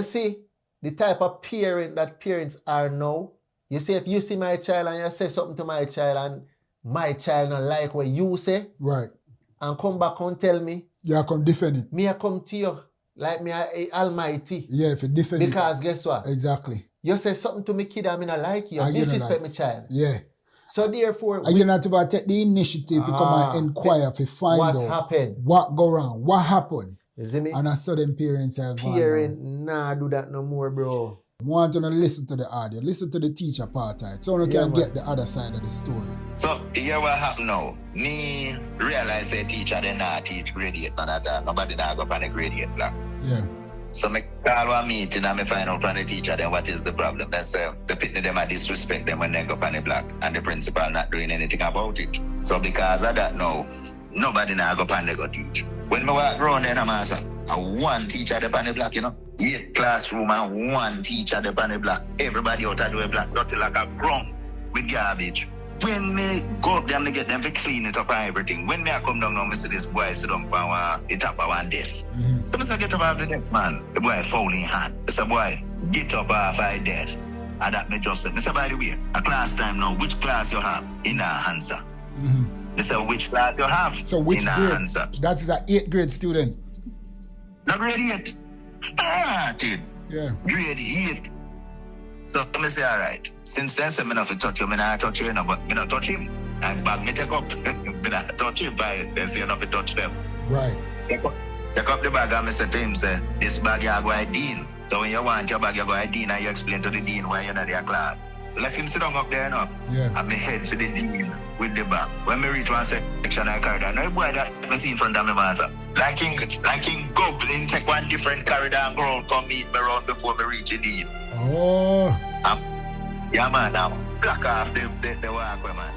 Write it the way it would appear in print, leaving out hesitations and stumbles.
see the type of parent that parents are now. You see, if you see my child and you say something to my child and my child not like what you say, right, and come back and tell me, you come defend it. Me I come to you like me a almighty. Yeah, if you defend because it. Guess what? Exactly. You say something to me kid and me not like you. Disrespect my child. Yeah. So therefore, you're not about to take the initiative to come and inquire to find out what happened, what go wrong, what happened. You see me? And I saw them parents are parent nah do that no more, bro. I want you to listen to the audio, listen to the teacher part of it, so you can get the other side of the story. So here what happen now? Me realize that teacher they not teach grade 8 none of that. Nobody not go on the grade 8 block. Yeah. So me call one meeting and me find out from the teacher then what is the problem. They say the pitney them a disrespect them when they go on the block and the principal not doing anything about it. So because of that now, nobody now go on the go teach. When me walk around then I'm asking, one teacher on the block, you know. 8 classroom and one teacher on the block. Everybody out of the block dirty like a ground with garbage. When me go up there, me get them to clean it up and everything. When me I come down now, me see this boy sit down on the top of one desk. Mm-hmm. So me say, get up off the desk, man. The boy foul in hand. I say, boy, get up off the desk. And that me just said, me say, by the way, a class time now, which class you have? In our answer. Mm-hmm. Me say, which class you have? So which in grade? Our answer. That is an 8th grade student. No, grade 8. Ah, dude. Yeah. Grade 8. So me say, all right. Since then, say me not touch you, me not touch you, but me not touch him. And bag me take up, me not touch him. But they say not to touch them. Right. Take up the bag and me say to him, say, this bag you go to dean. So when you want your bag, you go to dean and you explain to the dean why you're not in your class. Let him sit down up there now. Yeah. And me head for the dean with the bag. When me reach one section, I corridor. Now boy that me see in front of me, master. Like him go and take one different corridor and go around, come meet me around before me reach the dean. Oh. Yeah, man, now block off the walkway, man.